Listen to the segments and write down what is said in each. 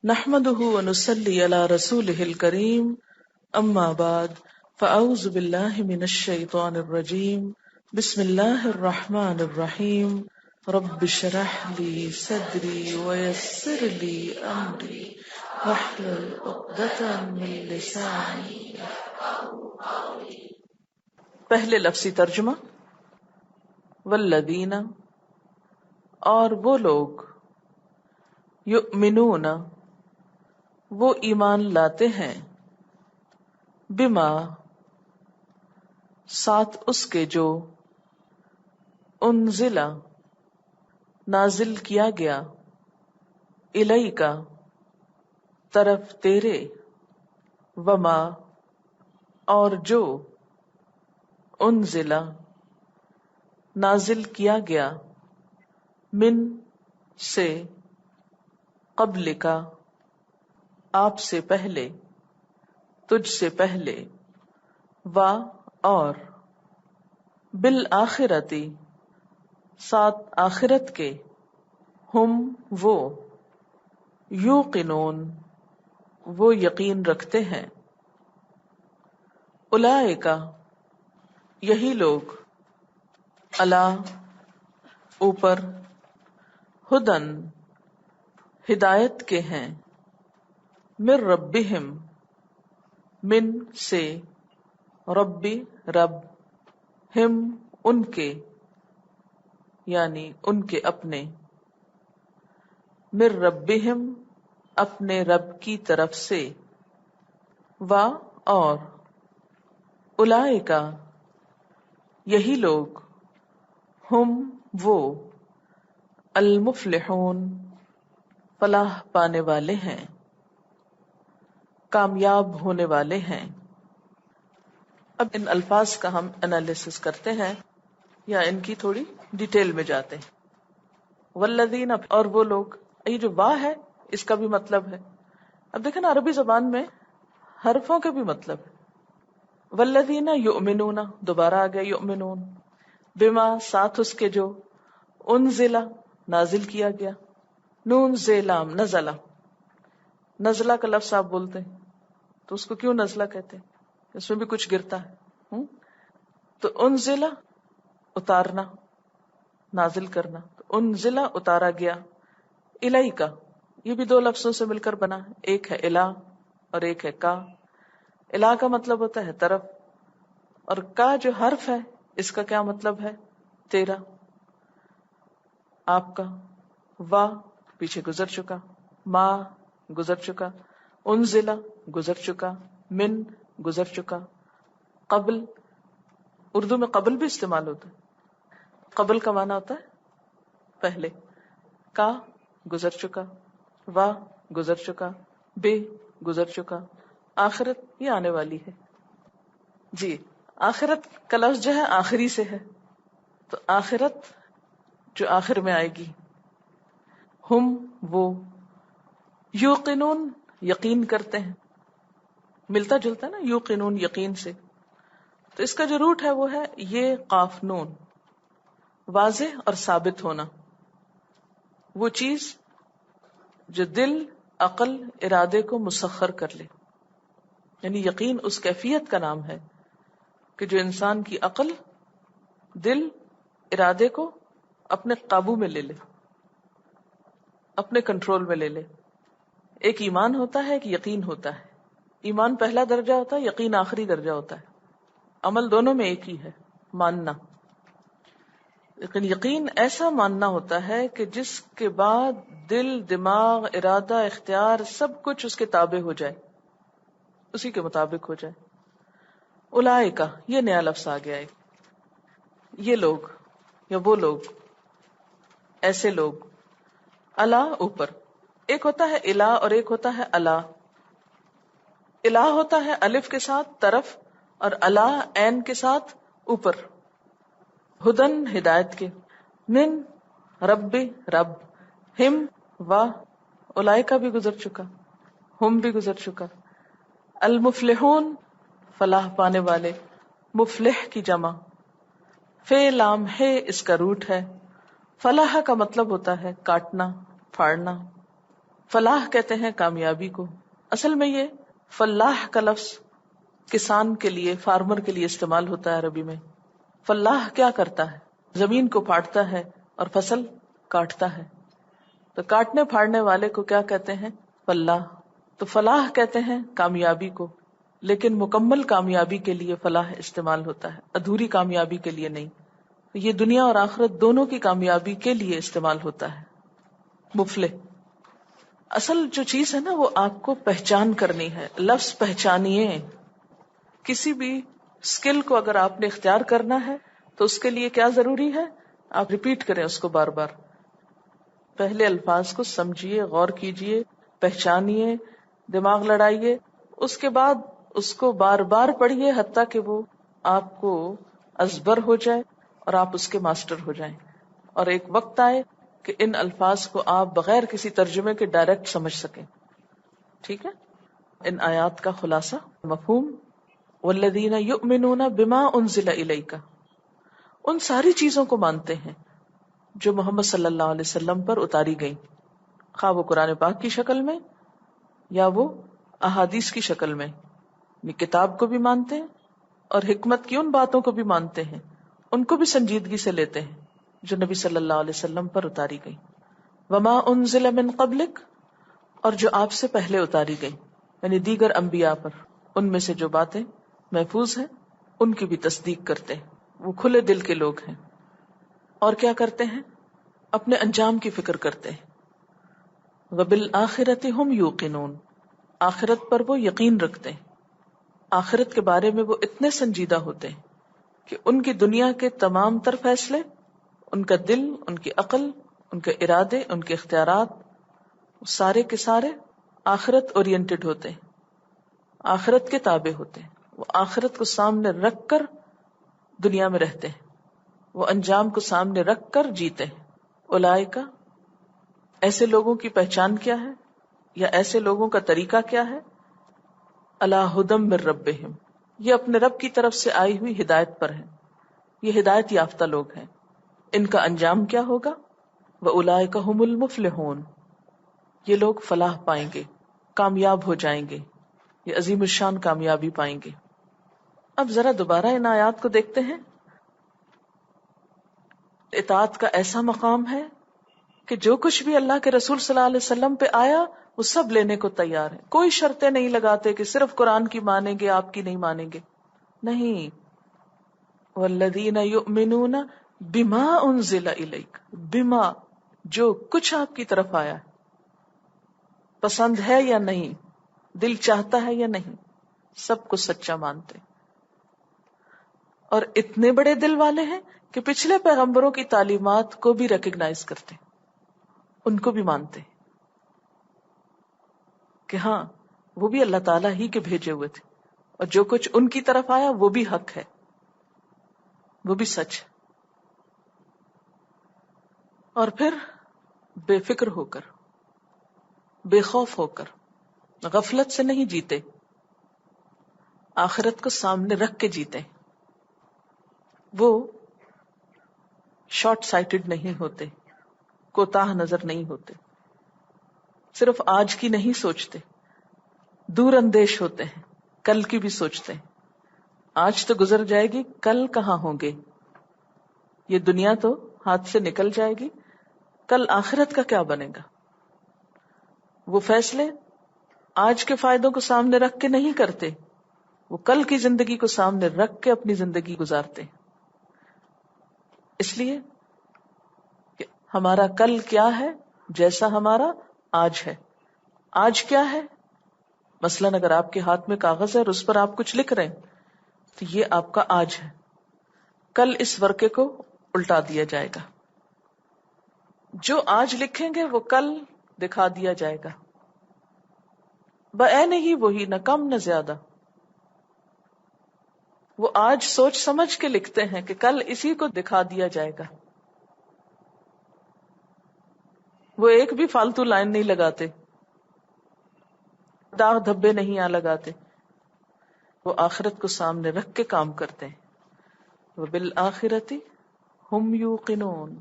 نحمده ونصلي على رسوله الكريم اما بعد فاعوذ بالله من الشيطان الرجيم بسم الله الرحمن الرحيم رب اشرح لي صدري ويسر لي امري واحلل عقدة من لساني يفقهوا قولي۔ پہلے لفظی ترجمہ، والذین، اور وہ لوگ، یؤمنون، وہ ایمان لاتے ہیں، بما، ساتھ اس کے جو، انزل، نازل کیا گیا، الیک، طرف تیرے، وما، اور جو، انزل، نازل کیا گیا، من، سے، قبل کا، آپ سے پہلے، تجھ سے پہلے، و، اور، بالآخرتی، ساتھ آخرت کے، ہم، وہ، یوقنون، وہ یقین رکھتے ہیں، اولئک، یہی لوگ، علی، اوپر، ہدن، ہدایت کے ہیں، من ربہم، من، سے، ربی، رب، ہم، ان کے، یعنی ان کے اپنے، من ربہم، اپنے رب کی طرف سے، و، اور، اولئک، یہی لوگ، ہم، وہ، المفلحون، فلاح پانے والے ہیں، کامیاب ہونے والے ہیں۔ اب ان الفاظ کا ہم انالیسس کرتے ہیں یا ان کی تھوڑی ڈیٹیل میں جاتے ہیں۔ والذین، اور وہ لوگ، یہ جو وا ہے اس کا بھی مطلب ہے۔ اب دیکھیں نا عربی زبان میں حرفوں کے بھی مطلب ہے۔ والذین یؤمنون، دوبارہ آ گیا یؤمنون، بما، ساتھ اس کے جو، انزل، نازل کیا گیا، نون زے لام، نزلہ، نزلہ کا لفظ آپ بولتے ہیں تو اس کو کیوں نزلہ کہتے ہیں؟ اس میں بھی کچھ گرتا ہے۔ تو انزلہ، اتارنا، نازل کرنا، تو انزلہ، اتارا گیا، الیک، یہ بھی دو لفظوں سے مل کر بنا ہے، ایک ہے الا اور ایک ہے کا۔ الا کا مطلب ہوتا ہے طرف، اور کا جو حرف ہے اس کا کیا مطلب ہے؟ تیرا، آپ کا۔ وا، پیچھے گزر چکا، ما، گزر چکا، انزلہ، گزر چکا، من، گزر چکا، قبل، اردو میں قبل بھی استعمال ہوتا ہے، قبل کا معنی ہوتا ہے پہلے، کا، گزر چکا، وا، گزر چکا، بے، گزر چکا، آخرت، یہ آنے والی ہے۔ جی، آخرت کا لفظ جو ہے آخری سے ہے، تو آخرت جو آخر میں آئے گی، ہم، وہ، یوقنون، یقین کرتے ہیں، ملتا جلتا ہے نا یوقنون یقین سے، تو اس کا جو روٹ ہے وہ ہے یہ قاف نون، واضح اور ثابت ہونا، وہ چیز جو دل، عقل، ارادے کو مسخر کر لے، یعنی یقین اس کیفیت کا نام ہے کہ جو انسان کی عقل، دل، ارادے کو اپنے قابو میں لے لے، اپنے کنٹرول میں لے لے۔ ایک ایمان ہوتا ہے، ایک یقین ہوتا ہے۔ ایمان پہلا درجہ ہوتا ہے، یقین آخری درجہ ہوتا ہے۔ عمل دونوں میں ایک ہی ہے، ماننا، لیکن یقین ایسا ماننا ہوتا ہے کہ جس کے بعد دل، دماغ، ارادہ، اختیار سب کچھ اس کے تابع ہو جائے، اسی کے مطابق ہو جائے۔ اولئک، یہ نیا لفظ آ گیا ہے، یہ لوگ یا وہ لوگ، ایسے لوگ، الا، اوپر، ایک ہوتا ہے الا اور ایک ہوتا ہے الا۔ الا ہوتا ہے الف کے ساتھ طرف، اور الا عین کے ساتھ اوپر۔ ہدن، ہدایت کے، من، رب، رب، ہم، و، اولئک بھی گزر چکا، ہم بھی گزر چکا، المفلحون، فلاح پانے والے، مفلح کی جمع، فے لام ہے اس کا روٹ ہے، فلاح کا مطلب ہوتا ہے کاٹنا، پھاڑنا، فلاح کہتے ہیں کامیابی کو. اصل میں یہ فلاح کا لفظ کسان کے لیے، فارمر کے لیے استعمال ہوتا ہے عربی میں. فلاح کیا کرتا ہے؟ زمین کو پھاڑتا ہے اور فصل کاٹتا ہے. تو کاٹنے پھاڑنے والے کو کیا کہتے ہیں؟ فلاح. تو فلاح کہتے ہیں کامیابی کو، لیکن مکمل کامیابی کے لیے فلاح استعمال ہوتا ہے، ادھوری کامیابی کے لیے نہیں. یہ دنیا اور آخرت دونوں کی کامیابی کے لیے استعمال ہوتا ہے. مفلح اصل جو چیز ہے نا وہ آپ کو پہچان کرنی ہے. لفظ پہچانیے. کسی بھی اسکل کو اگر آپ نے اختیار کرنا ہے تو اس کے لیے کیا ضروری ہے؟ آپ ریپیٹ کریں اس کو بار بار. پہلے الفاظ کو سمجھیے، غور کیجیے، پہچانیے، دماغ لڑائیے، اس کے بعد اس کو بار بار پڑھیے حتیٰ کہ وہ آپ کو ازبر ہو جائے اور آپ اس کے ماسٹر ہو جائیں، اور ایک وقت آئے کہ ان الفاظ کو آپ بغیر کسی ترجمے کے ڈائریکٹ سمجھ سکیں. ٹھیک ہے. ان آیات کا خلاصہ مفہوم والذین یؤمنون بما انزل الیک، ان ساری چیزوں کو مانتے ہیں جو محمد صلی اللہ علیہ وسلم پر اتاری گئی، خواہ وہ قرآن پاک کی شکل میں یا وہ احادیث کی شکل میں. کتاب کو بھی مانتے ہیں اور حکمت کی ان باتوں کو بھی مانتے ہیں، ان کو بھی سنجیدگی سے لیتے ہیں جو نبی صلی اللہ علیہ وسلم پر اتاری گئی. وما انزل من قبلک، اور جو آپ سے پہلے اتاری گئی یعنی دیگر انبیاء پر، ان میں سے جو باتیں محفوظ ہیں ان کی بھی تصدیق کرتے ہیں. وہ کھلے دل کے لوگ ہیں. اور کیا کرتے ہیں؟ اپنے انجام کی فکر کرتے ہیں. وبالآخرۃ ہم یوقنون، آخرت پر وہ یقین رکھتے ہیں. آخرت کے بارے میں وہ اتنے سنجیدہ ہوتے ہیں کہ ان کی دنیا کے تمام تر فیصلے، ان کا دل، ان کی عقل، ان کے ارادے، ان کے اختیارات سارے کے سارے آخرت اورینٹڈ ہوتے ہیں، آخرت کے تابع ہوتے ہیں. وہ آخرت کو سامنے رکھ کر دنیا میں رہتے ہیں، وہ انجام کو سامنے رکھ کر جیتے ہیں. اولئک، ایسے لوگوں کی پہچان کیا ہے یا ایسے لوگوں کا طریقہ کیا ہے؟ علی ھدی من ربہم، یہ اپنے رب کی طرف سے آئی ہوئی ہدایت پر ہیں، یہ ہدایت یافتہ لوگ ہیں. ان کا انجام کیا ہوگا؟ وَأُولَئِكَ هُمُ الْمُفْلِحُونَ، یہ لوگ فلاح پائیں گے، کامیاب ہو جائیں گے، یہ عظیم الشان کامیابی پائیں گے. اب ذرا دوبارہ ان آیات کو دیکھتے ہیں. اطاعت کا ایسا مقام ہے کہ جو کچھ بھی اللہ کے رسول صلی اللہ علیہ وسلم پہ آیا وہ سب لینے کو تیار ہے. کوئی شرطیں نہیں لگاتے کہ صرف قرآن کی مانیں گے، آپ کی نہیں مانیں گے. نہیں. والذین یؤمنون بما انزل الیک، بما، جو کچھ آپ کی طرف آیا، پسند ہے یا نہیں، دل چاہتا ہے یا نہیں، سب کو سچا مانتے. اور اتنے بڑے دل والے ہیں کہ پچھلے پیغمبروں کی تعلیمات کو بھی ریکگنائز کرتے، ان کو بھی مانتے کہ ہاں وہ بھی اللہ تعالیٰ ہی کے بھیجے ہوئے تھے، اور جو کچھ ان کی طرف آیا وہ بھی حق ہے، وہ بھی سچ ہے. اور پھر بے فکر ہو کر، بے خوف ہو کر، غفلت سے نہیں جیتے، آخرت کو سامنے رکھ کے جیتے. وہ شارٹ سائٹڈ نہیں ہوتے، کوتاہ نظر نہیں ہوتے، صرف آج کی نہیں سوچتے، دور اندیش ہوتے ہیں، کل کی بھی سوچتے ہیں. آج تو گزر جائے گی، کل کہاں ہوں گے، یہ دنیا تو ہاتھ سے نکل جائے گی، کل آخرت کا کیا بنے گا. وہ فیصلے آج کے فائدوں کو سامنے رکھ کے نہیں کرتے، وہ کل کی زندگی کو سامنے رکھ کے اپنی زندگی گزارتے. اس لیے کہ ہمارا کل کیا ہے جیسا ہمارا آج ہے. آج کیا ہے؟ مثلاً اگر آپ کے ہاتھ میں کاغذ ہے اور اس پر آپ کچھ لکھ رہے ہیں تو یہ آپ کا آج ہے. کل اس ورقے کو الٹا دیا جائے گا، جو آج لکھیں گے وہ کل دکھا دیا جائے گا، بعین ہی وہی، نہ کم نہ زیادہ. وہ آج سوچ سمجھ کے لکھتے ہیں کہ کل اسی کو دکھا دیا جائے گا. وہ ایک بھی فالتو لائن نہیں لگاتے، داغ دھبے نہیں لگاتے، وہ آخرت کو سامنے رکھ کے کام کرتے ہیں. وبالآخرۃ ہم یوقنون،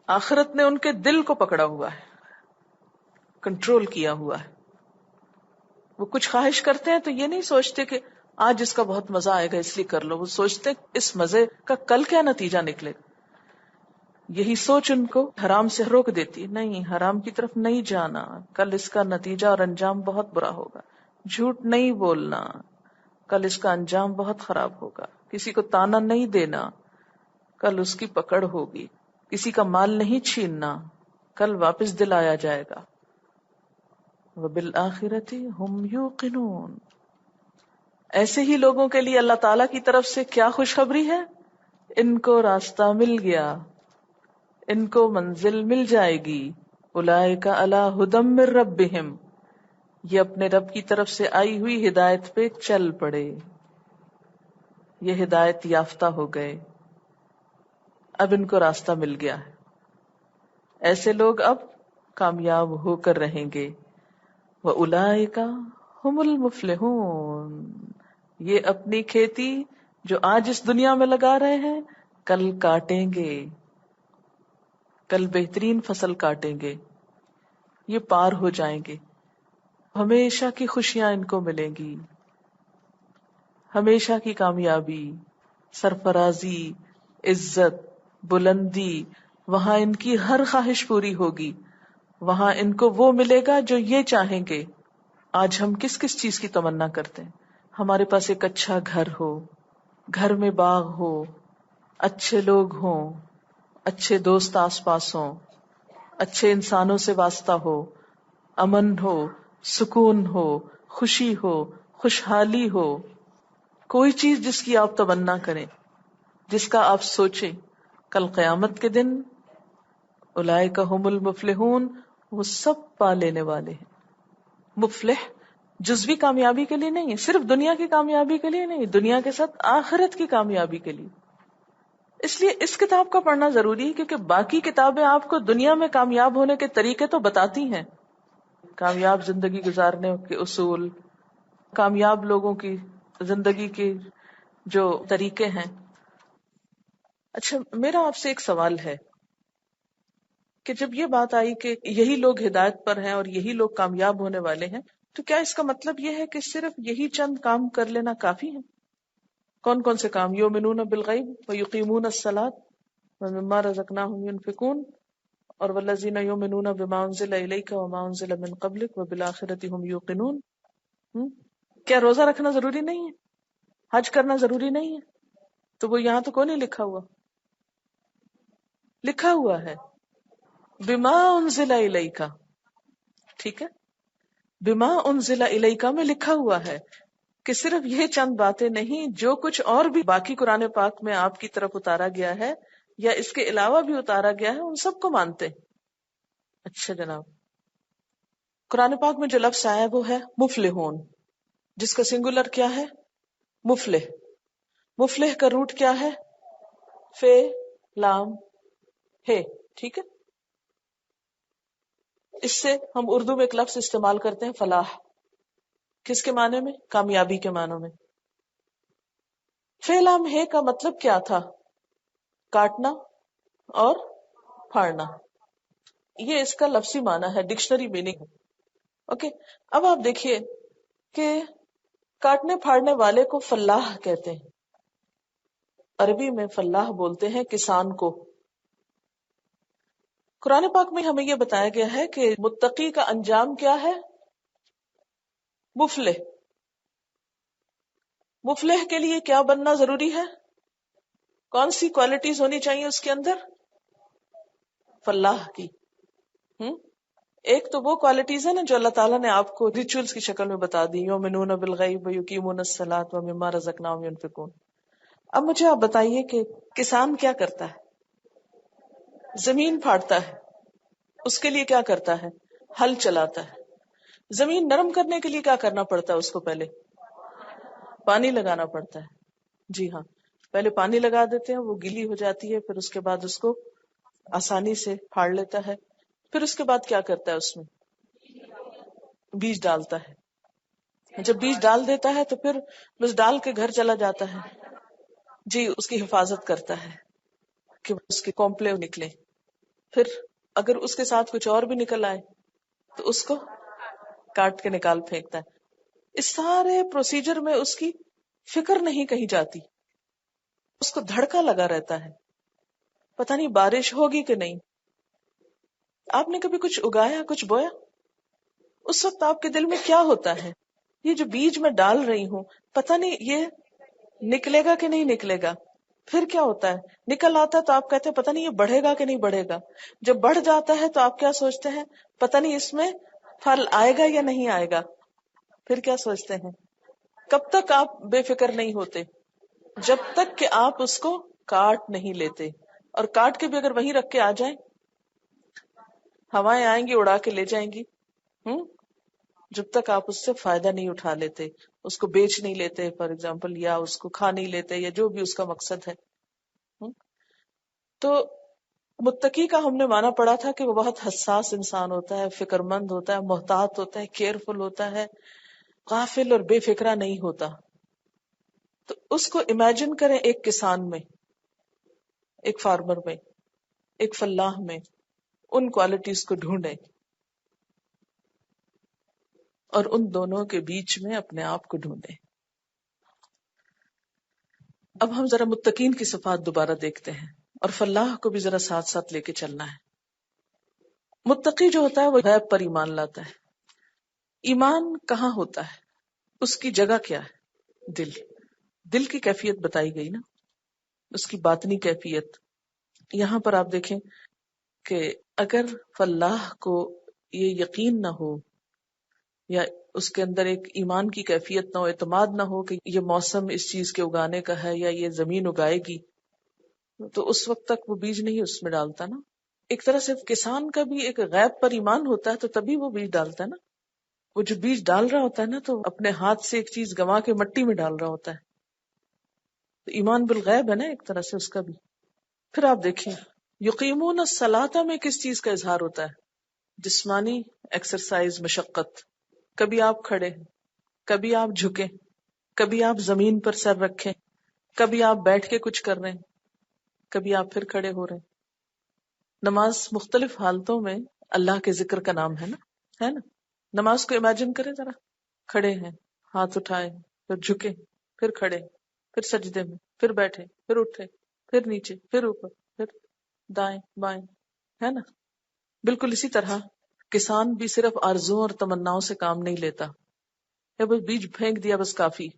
آخرت نے ان کے دل کو پکڑا ہوا ہے. کنٹرول کیا ہوا ہے. وہ کچھ خواہش کرتے ہیں تو یہ نہیں سوچتے کہ آج اس کا بہت مزہ آئے گا اس لیے کر لو، وہ سوچتے اس مزے کا کل کیا نتیجہ نکلے گا. یہی سوچ ان کو حرام سے روک دیتی. نہیں، حرام کی طرف نہیں جانا، کل اس کا نتیجہ اور انجام بہت برا ہوگا. جھوٹ نہیں بولنا، کل اس کا انجام بہت خراب ہوگا. کسی کو تانا نہیں دینا، کل اس کی پکڑ ہوگی. کسی کا مال نہیں چھیننا، کل واپس دلایا جائے گا. وَبِالْآخِرَةِ هُمْ يُوقِنُونَ. ایسے ہی لوگوں کے لیے اللہ تعالی کی طرف سے کیا خوشخبری ہے؟ ان کو راستہ مل گیا، ان کو منزل مل جائے گی. اولئک علی ھدی من ربہم، یہ اپنے رب کی طرف سے آئی ہوئی ہدایت پہ چل پڑے، یہ ہدایت یافتہ ہو گئے، اب ان کو راستہ مل گیا ہے. ایسے لوگ اب کامیاب ہو کر رہیں گے. وَأُولَئِکَ هُمُ الْمُفْلِحُونَ، یہ اپنی کھیتی جو آج اس دنیا میں لگا رہے ہیں کل کاٹیں گے، کل بہترین فصل کاٹیں گے، یہ پار ہو جائیں گے. ہمیشہ کی خوشیاں ان کو ملیں گی، ہمیشہ کی کامیابی، سرفرازی، عزت، بلندی. وہاں ان کی ہر خواہش پوری ہوگی، وہاں ان کو وہ ملے گا جو یہ چاہیں گے. آج ہم کس کس چیز کی تمنا کرتے ہیں؟ ہمارے پاس ایک اچھا گھر ہو، گھر میں باغ ہو، اچھے لوگ ہوں، اچھے دوست آس پاس ہوں، اچھے انسانوں سے واسطہ ہو، امن ہو، سکون ہو، خوشی ہو، خوشحالی ہو. کوئی چیز جس کی آپ تمنا کریں، جس کا آپ سوچیں، کل قیامت کے دن اولئک ھم المفلحون، وہ سب پا لینے والے ہیں. مفلح جزوی کامیابی کے لیے نہیں، صرف دنیا کی کامیابی کے لیے نہیں، دنیا کے ساتھ آخرت کی کامیابی کے لیے. اس لیے اس کتاب کا پڑھنا ضروری ہے، کیونکہ باقی کتابیں آپ کو دنیا میں کامیاب ہونے کے طریقے تو بتاتی ہیں، کامیاب زندگی گزارنے کے اصول، کامیاب لوگوں کی زندگی کے جو طریقے ہیں. اچھا، میرا آپ سے ایک سوال ہے کہ جب یہ بات آئی کہ یہی لوگ ہدایت پر ہیں اور یہی لوگ کامیاب ہونے والے ہیں، تو کیا اس کا مطلب یہ ہے کہ صرف یہی چند کام کر لینا کافی ہے؟ کون کون سے کام؟ یؤمنون بالغیب ویقیمون الصلاۃ ومما رزقناہم ینفقون، اور والذین یؤمنون بما انزل الیک وما انزل من قبلک وبالآخرۃ ھم یوقنون. کیا روزہ رکھنا ضروری نہیں ہے؟ حج کرنا ضروری نہیں ہے؟ تو وہ یہاں تو کون نہیں لکھا ہوا؟ لکھا ہوا ہے بما انزل الیک. ٹھیک ہے، بما انزل الیک میں لکھا ہوا ہے کہ صرف یہ چند باتیں نہیں، جو کچھ اور بھی باقی قرآن پاک میں آپ کی طرف اتارا گیا ہے یا اس کے علاوہ بھی اتارا گیا ہے، ان سب کو مانتے ہیں. اچھا جناب، قرآن پاک میں جو لفظ آیا وہ ہے مفلحون، جس کا سنگولر کیا ہے؟ مفلح. مفلح کا روٹ کیا ہے؟ فے لام ہے. ٹھیک ہے، اس سے ہم اردو میں ایک لفظ استعمال کرتے ہیں فلاح. کس کے معنی میں؟ کامیابی کے معنی میں. فے لام ہے کا مطلب کیا تھا؟ کاٹنا اور پھاڑنا. یہ اس کا لفظی معنی ہے، ڈکشنری میننگ. اوکے، اب آپ دیکھیے کہ کاٹنے پھاڑنے والے کو فلاح کہتے ہیں. عربی میں فلاح بولتے ہیں کسان کو. قرآن پاک میں ہمیں یہ بتایا گیا ہے کہ متقی کا انجام کیا ہے؟ مفلح. مفلح کے لیے کیا بننا ضروری ہے؟ کون سی کوالٹیز ہونی چاہیے اس کے اندر؟ فلاح کی. ایک تو وہ کوالٹیز ہیں نا جو اللہ تعالیٰ نے آپ کو ریچولز کی شکل میں بتا دی، یؤمنون بالغیب ویقیمون الصلاۃ ومما رزقناہم ینفقون. اب مجھے آپ بتائیے کہ کسان کیا کرتا ہے؟ زمین پھاڑتا ہے، اس کے لیے کیا کرتا ہے؟ ہل چلاتا ہے. زمین نرم کرنے کے لیے کیا کرنا پڑتا ہے؟ اس کو پہلے پانی لگانا پڑتا ہے. جی ہاں، پہلے پانی لگا دیتے ہیں، وہ گیلی ہو جاتی ہے، پھر اس کے بعد اس کو آسانی سے پھاڑ لیتا ہے. پھر اس کے بعد کیا کرتا ہے؟ اس میں بیج ڈالتا ہے. جب بیج ڈال دیتا ہے تو پھر بس ڈال کے گھر چلا جاتا ہے. جی، اس کی حفاظت کرتا ہے کہ اس کے کومپلے نکلے. پھر اگر اس کے ساتھ کچھ اور بھی نکل آئے تو اس کو کاٹ کے نکال پھینکتا ہے. اس سارے پروسیجر میں اس کی فکر نہیں کہیں جاتی، اس کو دھڑکا لگا رہتا ہے، پتہ نہیں بارش ہوگی کہ نہیں. آپ نے کبھی کچھ اگایا، کچھ بویا، اس وقت آپ کے دل میں کیا ہوتا ہے؟ یہ جو بیج میں ڈال رہی ہوں پتہ نہیں یہ نکلے گا کہ نہیں نکلے گا. پھر کیا ہوتا ہے؟ نکل آتا ہے تو آپ کہتے ہیں پتہ نہیں یہ بڑھے گا کہ نہیں بڑھے گا. جب بڑھ جاتا ہے تو آپ کیا سوچتے ہیں؟ پتہ نہیں اس میں پھل آئے گا یا نہیں آئے گا. پھر کیا سوچتے ہیں؟ کب تک آپ بے فکر نہیں ہوتے؟ جب تک کہ آپ اس کو کاٹ نہیں لیتے. اور کاٹ کے بھی اگر وہیں رکھ کے آ جائیں، ہوائیں آئیں گی اڑا کے لے جائیں گی. جب تک آپ اس سے فائدہ نہیں اٹھا لیتے، اس کو بیچ نہیں لیتے فار ایگزامپل، یا اس کو کھا نہیں لیتے، یا جو بھی اس کا مقصد ہے. تو متقی کا ہم نے مانا پڑا تھا کہ وہ بہت حساس انسان ہوتا ہے، فکر مند ہوتا ہے، محتاط ہوتا ہے، کیئرفل ہوتا ہے، غافل اور بے فکرہ نہیں ہوتا. تو اس کو امیجن کریں ایک کسان میں، ایک فارمر میں، ایک فلاح میں. ان کوالٹیز کو ڈھونڈیں اور ان دونوں کے بیچ میں اپنے آپ کو ڈھونڈیں. اب ہم ذرا متقین کی صفات دوبارہ دیکھتے ہیں اور فلاح کو بھی ذرا ساتھ ساتھ لے کے چلنا ہے. متقی جو ہوتا ہے وہ غیب پر ایمان لاتا ہے. ایمان کہاں ہوتا ہے؟ اس کی جگہ کیا ہے؟ دل. دل کی کیفیت بتائی گئی نا، اس کی باطنی کیفیت. یہاں پر آپ دیکھیں کہ اگر فلاح کو یہ یقین نہ ہو، یا اس کے اندر ایک ایمان کی کیفیت نہ ہو، اعتماد نہ ہو کہ یہ موسم اس چیز کے اگانے کا ہے یا یہ زمین اگائے گی، تو اس وقت تک وہ بیج نہیں اس میں ڈالتا نا. ایک طرح سے کسان کا بھی ایک غیب پر ایمان ہوتا ہے تو تبھی وہ بیج ڈالتا ہے نا. وہ جو بیج ڈال رہا ہوتا ہے نا تو اپنے ہاتھ سے ایک چیز گنوا کے مٹی میں ڈال رہا ہوتا ہے. تو ایمان بالغیب ہے نا ایک طرح سے اس کا بھی. پھر آپ دیکھیں یقیمون الصلاۃ میں کس چیز کا اظہار ہوتا ہے؟ جسمانی ایکسرسائز، مشقت. کبھی آپ کھڑے ہیں، کبھی آپ جھکیں، کبھی آپ زمین پر سر رکھیں، کبھی آپ بیٹھ کے کچھ کر رہے ہیں، کبھی آپ پھر کھڑے ہو رہے ہیں. نماز مختلف حالتوں میں اللہ کے ذکر کا نام ہے نا. نماز کو امیجن کریں ذرا، کھڑے ہیں، ہاتھ اٹھائے، پھر جھکے، پھر کھڑے، پھر سجدے میں، پھر بیٹھے، پھر اٹھے، پھر نیچے، پھر اوپر، پھر دائیں بائیں، ہے نا. بالکل اسی طرح کسان بھی صرف آرزوؤں اور تمناؤں سے کام نہیں لیتا، یا بس بیج پھینک دیا بس کافی.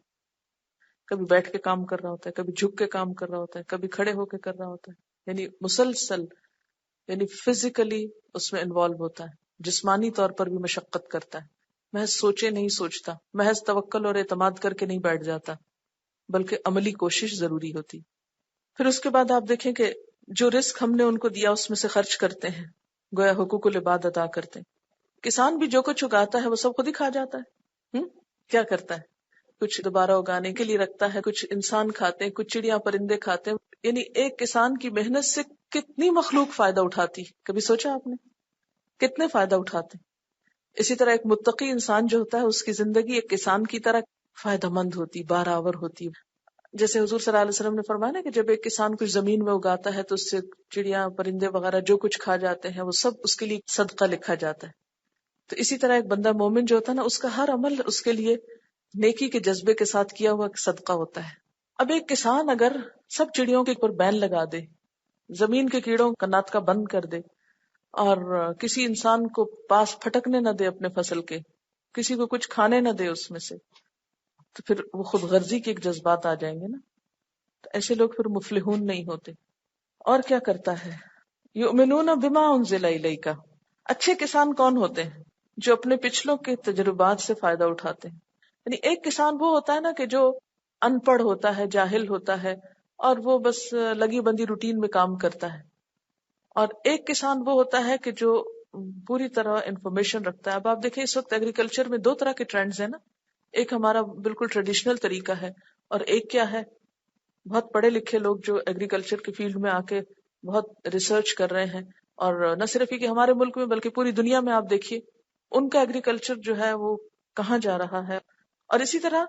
کبھی بیٹھ کے کام کر رہا ہوتا ہے، کبھی جھک کے کام کر رہا ہوتا ہے، کبھی کھڑے ہو کے کر رہا ہوتا ہے. یعنی مسلسل، یعنی فزیکلی اس میں انوالو ہوتا ہے، جسمانی طور پر بھی مشقت کرتا ہے. محض سوچے نہیں سوچتا، محض توکل اور اعتماد کر کے نہیں بیٹھ جاتا، بلکہ عملی کوشش ضروری ہوتی. پھر اس کے بعد آپ دیکھیں کہ جو رزق ہم نے ان کو دیا اس میں سے خرچ کرتے ہیں، گویا حقوق العباد ادا کرتے ہیں. کسان بھی جو کچھ اگاتا ہے وہ سب خود ہی کھا جاتا ہے. کیا کرتا ہے؟ کچھ دوبارہ اگانے کے لیے رکھتا ہے، کچھ انسان کھاتے ہیں، کچھ چڑیاں پرندے کھاتے ہیں. یعنی ایک کسان کی محنت سے کتنی مخلوق فائدہ اٹھاتی، کبھی سوچا آپ نے؟ کتنے فائدہ اٹھاتے. اسی طرح ایک متقی انسان جو ہوتا ہے اس کی زندگی ایک کسان کی طرح فائدہ مند ہوتی، بارآور ہوتی. جیسے حضور صلی اللہ علیہ وسلم نے فرمایا نا کہ جب ایک کسان کچھ زمین میں اگاتا ہے تو اس سے چڑیاں پرندے وغیرہ جو کچھ کھا جاتے ہیں وہ سب اس کے لیے صدقہ لکھا جاتا ہے. تو اسی طرح ایک بندہ مومن جو ہوتا ہے نا، اس کا ہر عمل اس کے لیے نیکی کے جذبے کے ساتھ کیا ہوا صدقہ ہوتا ہے. اب ایک کسان اگر سب چڑیوں کے اوپر بین لگا دے، زمین کے کیڑوں کا ناطقہ بند کر دے، اور کسی انسان کو پاس پھٹکنے نہ دے اپنے فصل کے، کسی کو کچھ کھانے نہ دے اس میں سے، تو پھر وہ خود غرضی کے ایک جذبات آ جائیں گے نا. تو ایسے لوگ پھر مفلحون نہیں ہوتے. اور کیا کرتا ہے؟ یؤمنون بما انزل الیک. اچھے کسان کون ہوتے ہیں؟ جو اپنے پچھلوں کے تجربات سے فائدہ اٹھاتے ہیں. یعنی ایک کسان وہ ہوتا ہے نا کہ جو ان پڑھ ہوتا ہے، جاہل ہوتا ہے، اور وہ بس لگی بندی روٹین میں کام کرتا ہے. اور ایک کسان وہ ہوتا ہے کہ جو پوری طرح انفارمیشن رکھتا ہے. اب آپ دیکھیں اس وقت ایگریکلچر میں دو طرح کے ٹرینڈز ہیں نا. ایک ہمارا بالکل ٹریڈیشنل طریقہ ہے، اور ایک کیا ہے، بہت پڑھے لکھے لوگ جو ایگریکلچر کی فیلڈ میں آ کے بہت ریسرچ کر رہے ہیں. اور نہ صرف یہ کہ ہمارے ملک میں بلکہ پوری دنیا میں آپ دیکھیے ان کا ایگریکلچر جو ہے وہ کہاں جا رہا ہے. اور اسی طرح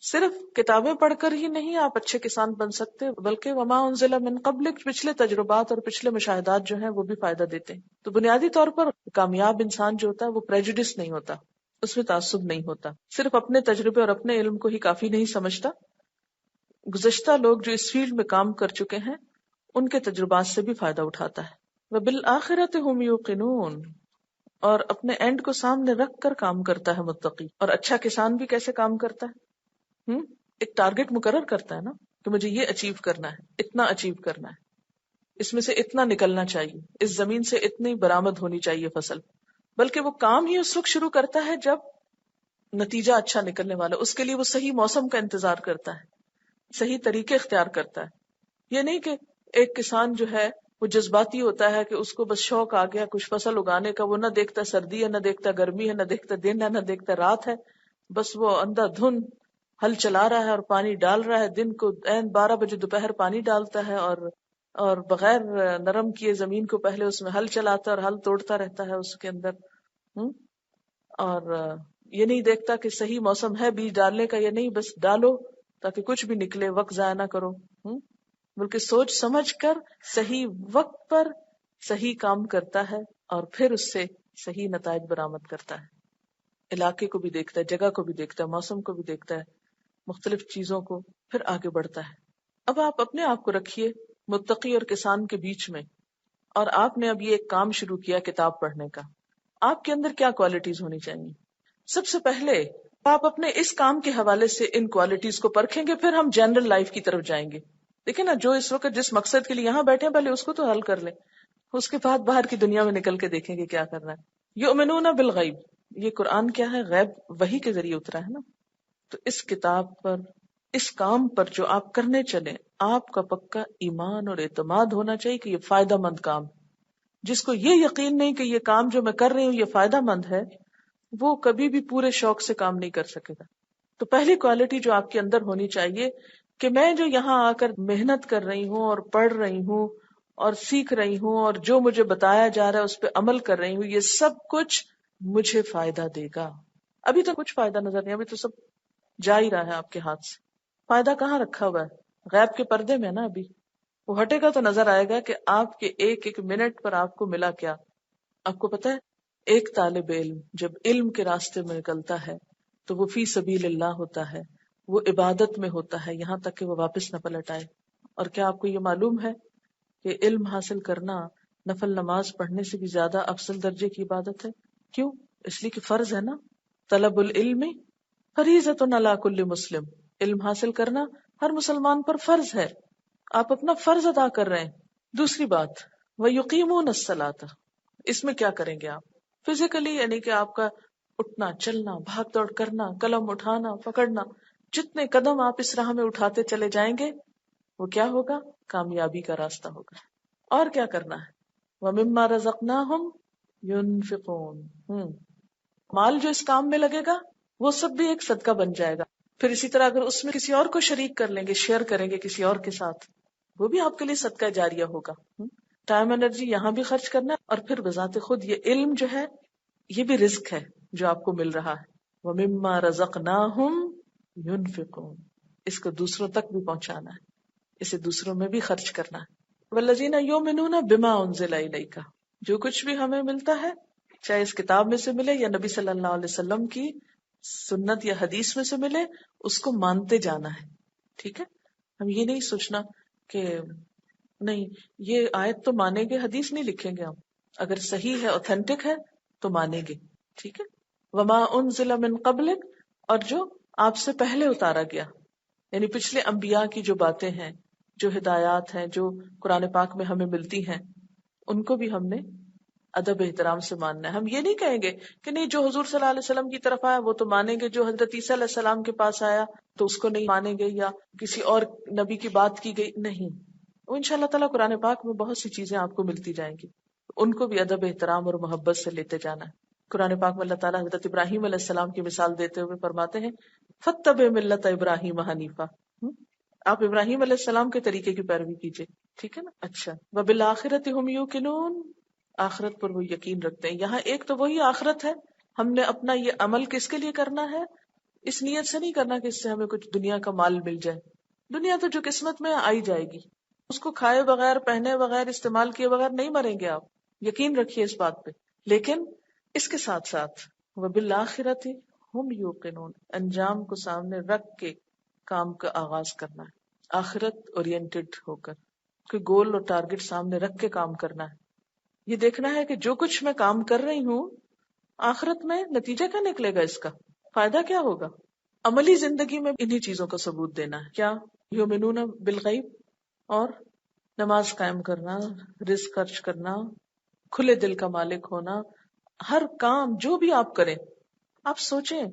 صرف کتابیں پڑھ کر ہی نہیں آپ اچھے کسان بن سکتے، بلکہ وما انزل من قبلک، پچھلے تجربات اور پچھلے مشاہدات جو ہیں وہ بھی فائدہ دیتے ہیں. تو بنیادی طور پر کامیاب انسان جو ہوتا ہے وہ پریجوڈس نہیں ہوتا، اس میں تعصب نہیں ہوتا، صرف اپنے تجربے اور اپنے علم کو ہی کافی نہیں سمجھتا. گزشتہ لوگ جو اس فیلڈ میں کام کر چکے ہیں ان کے تجربات سے بھی فائدہ اٹھاتا ہے. وَبِالْآخِرَةِ هُمْ يُوقِنُونَ، اور اپنے اینڈ کو سامنے رکھ کر کام کرتا ہے متقی. اور اچھا کسان بھی کیسے کام کرتا ہے؟ ایک ٹارگٹ مقرر کرتا ہے نا کہ مجھے یہ اچیو کرنا ہے، اتنا اچیو کرنا ہے، اس میں سے اتنا نکلنا چاہیے، اس زمین سے اتنی برآمد ہونی چاہیے فصل. بلکہ وہ کام ہی اس وقت شروع کرتا ہے جب نتیجہ اچھا نکلنے والا. اس کے لیے وہ صحیح موسم کا انتظار کرتا ہے، صحیح طریقے اختیار کرتا ہے. یہ نہیں کہ ایک کسان جو ہے وہ جذباتی ہوتا ہے کہ اس کو بس شوق آ گیا کچھ فصل اگانے کا، وہ نہ دیکھتا سردی ہے، نہ دیکھتا گرمی ہے، نہ دیکھتا دن ہے، نہ دیکھتا رات ہے، بس وہ اندھا دھن ہل چلا رہا ہے اور پانی ڈال رہا ہے. دن کو 12 بجے دوپہر پانی ڈالتا ہے اور بغیر نرم کیے زمین کو پہلے اس میں ہل چلاتا ہے اور ہل توڑتا رہتا ہے اس کے اندر. اور یہ نہیں دیکھتا کہ صحیح موسم ہے بیج ڈالنے کا یا نہیں، بس ڈالو تاکہ کچھ بھی نکلے، وقت ضائع نہ کرو. بلکہ سوچ سمجھ کر صحیح وقت پر صحیح کام کرتا ہے اور پھر اس سے صحیح نتائج برآمد کرتا ہے. علاقے کو بھی دیکھتا ہے، جگہ کو بھی دیکھتا ہے، موسم کو بھی دیکھتا ہے، مختلف چیزوں کو، پھر آگے بڑھتا ہے. اب آپ اپنے آپ کو رکھیے متقی اور کسان کے بیچ میں، اور آپ نے اب یہ ایک کام شروع کیا کتاب پڑھنے کا. آپ کے اندر کیا کوالٹیز ہونی چاہیے؟ سب سے پہلے آپ اپنے اس کام کے حوالے سے ان کوالٹیز کو پرکھیں گے، پھر ہم جنرل لائف کی طرف جائیں گے. دیکھیں نا، جو اس وقت جس مقصد کے لیے یہاں بیٹھے ہیں پہلے اس کو تو حل کر لیں، اس کے بعد باہر کی دنیا میں نکل کے دیکھیں گے کیا کرنا ہے. یؤمنون بالغیب، یہ قرآن کیا ہے؟ غیب وحی کے ذریعے اترا ہے نا. تو اس کتاب پر، اس کام پر جو آپ کرنے چلیں، آپ کا پکا ایمان اور اعتماد ہونا چاہیے کہ یہ فائدہ مند کام. جس کو یہ یقین نہیں کہ یہ کام جو میں کر رہی ہوں یہ فائدہ مند ہے، وہ کبھی بھی پورے شوق سے کام نہیں کر سکے گا. تو پہلی کوالٹی جو آپ کے اندر ہونی چاہیے کہ میں جو یہاں آ کر محنت کر رہی ہوں اور پڑھ رہی ہوں اور سیکھ رہی ہوں اور جو مجھے بتایا جا رہا ہے اس پہ عمل کر رہی ہوں، یہ سب کچھ مجھے فائدہ دے گا. ابھی تو کچھ فائدہ نظر نہیں، ابھی تو سب جا ہی رہا ہے آپ کے ہاتھ سے. فائدہ کہاں رکھا ہوا ہے؟ غیب کے پردے میں نا. ابھی وہ ہٹے گا تو نظر آئے گا کہ آپ کے ایک ایک منٹ پر آپ کو ملا کیا. آپ کو پتا ہے ایک طالب علم جب علم کے راستے میں نکلتا ہے تو وہ فی سبیل اللہ ہوتا ہے، وہ عبادت میں ہوتا ہے یہاں تک کہ وہ واپس نہ پلٹ آئے. اور کیا آپ کو یہ معلوم ہے کہ علم حاصل کرنا نفل نماز پڑھنے سے بھی زیادہ افضل درجے کی عبادت ہے؟ کیوں؟ اس لیے کہ فرض ہے نا. طلب العلم فریضۃ علی کل مسلم، علم حاصل کرنا ہر مسلمان پر فرض ہے. آپ اپنا فرض ادا کر رہے ہیں. دوسری بات، وَيُقِيمُونَ الصَّلَاةَ، اس میں کیا کریں گے آپ؟ فزیکلی، یعنی کہ آپ کا اٹھنا، چلنا، بھاگ دوڑ کرنا، قلم اٹھانا، پکڑنا، جتنے قدم آپ اس راہ میں اٹھاتے چلے جائیں گے وہ کیا ہوگا؟ کامیابی کا راستہ ہوگا. اور کیا کرنا ہے؟ وَمِمَّا رَزَقْنَاهُمْ يُنْفِقُونَ، مال جو اس کام میں لگے گا وہ سب بھی ایک صدقہ بن جائے گا. پھر اسی طرح اگر اس میں کسی اور کو شریک کر لیں گے، شیئر کریں گے کسی اور کے ساتھ، وہ بھی آپ کے لیے صدقہ جاریہ ہوگا. ٹائم انرجی یہاں بھی خرچ کرنا ہے، اور پھر بذات خود یہ علم جو ہے یہ بھی رزق ہے جو آپ کو مل رہا ہے. وَمِمَّا رَزَقْنَاهُمْ يُنْفِقُونَ، اس کو دوسروں تک بھی پہنچانا ہے، اسے دوسروں میں بھی خرچ کرنا ہے. وَالَّذِينَ يُؤْمِنُونَ بِمَا أُنزِلَ إِلَيْكَ، جو کچھ بھی ہمیں ملتا ہے چاہے اس کتاب میں سے ملے یا نبی صلی اللہ علیہ وسلم کی سنت یا حدیث میں سے ملے، اس کو مانتے جانا ہے. ٹھیک ہے، ہم یہ نہیں سوچنا کہ نہیں یہ آیت تو مانیں گے، حدیث نہیں لکھیں گے ہم، اگر صحیح ہے، اوتھینٹک ہے تو مانیں گے. ٹھیک ہے. وما انزل من قبلک، اور جو آپ سے پہلے اتارا گیا، یعنی پچھلے انبیاء کی جو باتیں ہیں، جو ہدایات ہیں، جو قرآن پاک میں ہمیں ملتی ہیں، ان کو بھی ہم نے ادب احترام سے ماننا ہے. ہم یہ نہیں کہیں گے کہ نہیں جو حضور صلی اللہ علیہ وسلم کی طرف آیا وہ تو مانیں گے، جو حضرت عیسیٰ علیہ السلام کے پاس آیا تو اس کو نہیں مانیں گے، یا کسی اور نبی کی بات کی گئی. نہیں، وہ انشاءاللہ تعالیٰ قرآن پاک میں بہت سی چیزیں آپ کو ملتی جائیں گی، ان کو بھی ادب احترام اور محبت سے لیتے جانا ہے. قرآن پاک میں اللہ تعالیٰ حضرت ابراہیم علیہ السلام کی مثال دیتے ہوئے فرماتے ہیں فَاتَّبِعْ مِلَّةَ ابراہیم حنیفا، آپ ابراہیم علیہ السلام کے طریقے کی پیروی کیجیے. ٹھیک ہے نا. اچھا، وَبِالْآخِرَةِ هُمْ يُوقِنُونَ، آخرت پر وہ یقین رکھتے ہیں. یہاں ایک تو وہی آخرت ہے، ہم نے اپنا یہ عمل کس کے لیے کرنا ہے؟ اس نیت سے نہیں کرنا کہ اس سے ہمیں کچھ دنیا کا مال مل جائے. دنیا تو جو قسمت میں آئی جائے گی، اس کو کھائے بغیر، پہنے بغیر، استعمال کیے بغیر نہیں مریں گے آپ، یقین رکھیے اس بات پہ. لیکن اس کے ساتھ ساتھ وبالآخرۃ ہم یوقنون، انجام کو سامنے رکھ کے کام کا آغاز کرنا ہے، آخرت اورینٹڈ ہو کر، کوئی گول اور ٹارگٹ سامنے رکھ کے کام کرنا ہے. یہ دیکھنا ہے کہ جو کچھ میں کام کر رہی ہوں آخرت میں نتیجہ کیا نکلے گا، اس کا فائدہ کیا ہوگا. عملی زندگی میں انہی چیزوں کا ثبوت دینا ہے. کیا؟ یؤمنون بالغیب، اور نماز قائم کرنا، رزق خرچ کرنا، کھلے دل کا مالک ہونا. ہر کام جو بھی آپ کریں، آپ سوچیں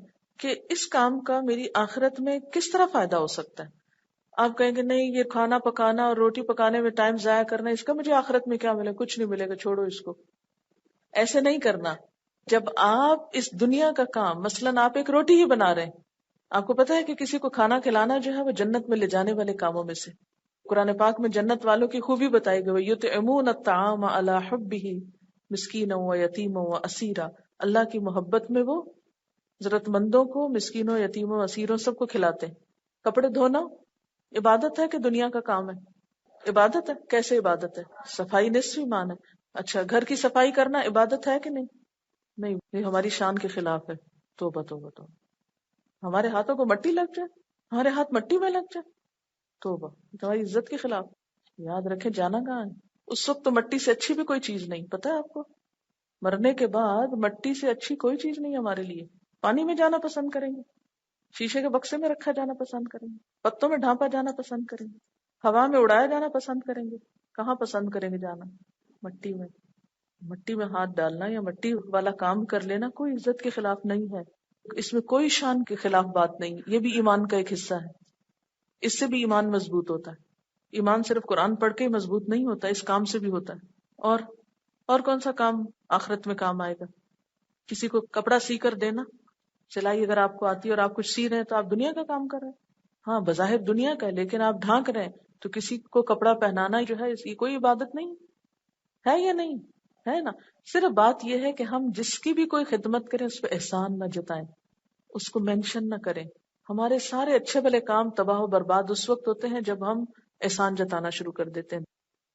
کہ اس کام کا میری آخرت میں کس طرح فائدہ ہو سکتا ہے. آپ کہیں گے نہیں، یہ کھانا پکانا اور روٹی پکانے میں ٹائم ضائع کرنا، اس کا مجھے آخرت میں کیا ملے، کچھ نہیں ملے گا، چھوڑو اس کو. ایسے نہیں کرنا. جب آپ اس دنیا کا کام، مثلاً آپ ایک روٹی ہی بنا رہے ہیں، آپ کو پتا ہے کہ کسی کو کھانا کھلانا جو ہے وہ جنت میں لے جانے والے کاموں میں سے. قرآن پاک میں جنت والوں کی خوبی بتائی گئی، یطعمون الطعام علی حبہ مسکینا و یتیما و اسیرا. اللہ کی محبت میں وہ ضرورت مندوں کو، مسکینوں، یتیموں، اسیروں، سب کو کھلاتے ہیں. کپڑے دھونا عبادت ہے کہ دنیا کا کام ہے؟ عبادت ہے. کیسے عبادت ہے؟ صفائی نصف ایمان ہے. اچھا، گھر کی صفائی کرنا عبادت ہے کہ نہیں؟ نہیں، یہ ہماری شان کے خلاف ہے. توبہ توبہ توبہ. ہمارے ہاتھوں کو مٹی لگ جائے، ہمارے ہاتھ مٹی میں لگ جائے، توبہ، تمہاری عزت کے خلاف. یاد رکھیں جانا کہاں ہے. اس وقت تو مٹی سے اچھی بھی کوئی چیز نہیں. پتا ہے آپ کو، مرنے کے بعد مٹی سے اچھی کوئی چیز نہیں ہمارے لیے. پانی میں جانا پسند کریں گے، شیشے کے بکسے میں رکھا جانا پسند کریں گے، پتوں میں ڈھانپا جانا پسند کریں گے، ہوا میں اڑایا جانا پسند کریں گے. کہاں پسند کریں گے جانا؟ مٹی میں. مٹی میں ہاتھ ڈالنا یا مٹی والا کام کر لینا کوئی عزت کے خلاف نہیں ہے. اس میں کوئی شان کے خلاف بات نہیں. یہ بھی ایمان کا ایک حصہ ہے. اس سے بھی ایمان مضبوط ہوتا ہے. ایمان صرف قرآن پڑھ کے ہی مضبوط نہیں ہوتا، اس کام سے بھی ہوتا ہے. اور کون سا کام آخرت میں کام آئے گا؟ کسی کو کپڑا سی کر دینا. سلائی اگر آپ کو آتی ہے اور آپ کچھ سی رہے ہیں تو آپ دنیا کا کام کر رہے ہیں. ہاں، بظاہر دنیا کا ہے، لیکن آپ ڈھانک رہے ہیں. تو کسی کو کپڑا پہنانا جو ہے یہ کوئی عبادت نہیں ہے یا نہیں ہے نا. صرف بات یہ ہے کہ ہم جس کی بھی کوئی خدمت کریں اس پہ احسان نہ جتائیں، اس کو مینشن نہ کریں. ہمارے سارے اچھے بھلے کام تباہ و برباد اس وقت ہوتے ہیں جب ہم احسان جتانا شروع کر دیتے ہیں.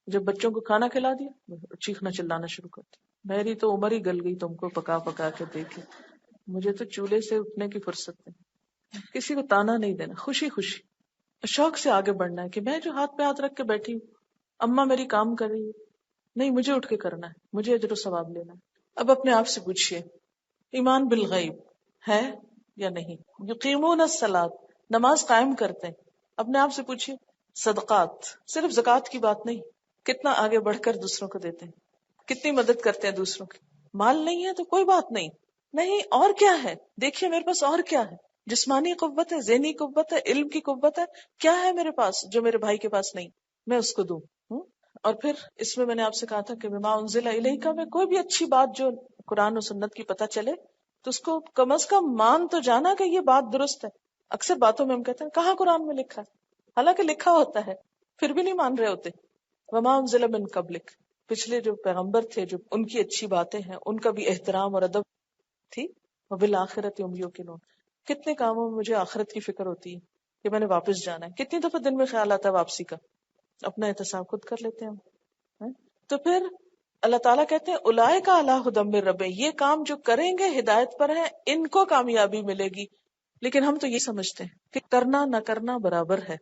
جب بچوں کو کھانا کھلا دیا، چیخنا چلانا شروع کر دیا. میری تو عمر ہی گل گئی تم کو پکا پکا کے دیکھے، مجھے تو چولہے سے اٹھنے کی فرصت نہیں. کسی کو تانا نہیں دینا، خوشی خوشی شوق سے آگے بڑھنا ہے کہ میں جو ہاتھ پہ ہاتھ رکھ کے بیٹھی ہوں، اماں میری کام کر رہی ہے، نہیں مجھے اٹھ کے کرنا ہے، مجھے اجر و ثواب لینا ہے. اب اپنے آپ سے پوچھئے، ایمان بالغیب ہے یا نہیں؟ یقیمون الصلاۃ، نماز قائم کرتے ہیں. اپنے آپ سے پوچھئے، صدقات، صرف زکوٰۃ کی بات نہیں، کتنا آگے بڑھ کر دوسروں کو دیتے ہیں، کتنی مدد کرتے ہیں دوسروں کی. مال نہیں ہے تو کوئی بات نہیں، نہیں اور کیا ہے، دیکھیے میرے پاس اور کیا ہے. جسمانی قوت ہے، ذہنی قوت ہے، علم کی قوت ہے، کیا ہے میرے پاس جو میرے بھائی کے پاس نہیں، میں اس کو دوں. اور پھر اس میں نے آپ سے کہا تھا کہ بما انزل الیک میں کوئی بھی اچھی بات جو قرآن و سنت کی پتہ چلے تو اس کو کم از کم مان تو جانا کہ یہ بات درست ہے. اکثر باتوں میں ہم کہتے ہیں کہاں قرآن میں لکھا ہے، حالانکہ لکھا ہوتا ہے، پھر بھی نہیں مان رہے ہوتے. وما انزل من قبلک، پچھلے جو پیغمبر تھے جو ان کی اچھی باتیں ہیں ان کا بھی احترام اور ادب تھی. وبالآخرۃ هم یوقنون، کتنے کاموں میں مجھے آخرت کی فکر ہوتی ہے کہ میں نے واپس جانا ہے. کتنی دفعہ دن میں خیال آتا ہے واپسی کا، اپنا احتساب خود کر لیتے ہیں ہم. تو پھر اللہ تعالیٰ کہتے ہیں اولئک علی ھدی من ربہم، یہ کام جو کریں گے ہدایت پر ہیں، ان کو کامیابی ملے گی. لیکن ہم تو یہ سمجھتے ہیں کہ کرنا نہ کرنا برابر ہے.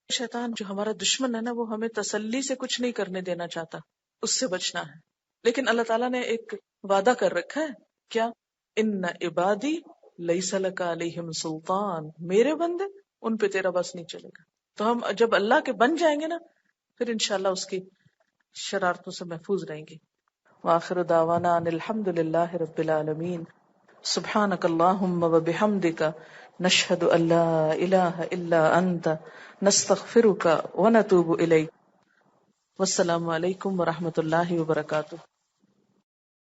شیطان جو ہمارا دشمن ہے نا، وہ ہمیں تسلی سے کچھ نہیں کرنے دینا چاہتا، اس سے بچنا ہے. لیکن اللہ تعالیٰ نے ایک وعدہ کر رکھا ہے، کیا؟ ان عبادی لیس لک علیہم سلطان، میرے بندے ان پہ تیرا بس نہیں چلے گا. تو ہم جب اللہ کے بن جائیں گے نا، پھر انشاءاللہ اس کی شرارتوں سے محفوظ رہیں گے. وآخر دعوانا ان الحمد للہ رب العالمین. سبحانک اللہم وبحمدک، نشہد ان لا الہ الا انت، نستغفرک ونتوب الیک. والسلام علیکم ورحمۃ اللہ وبرکاتہ.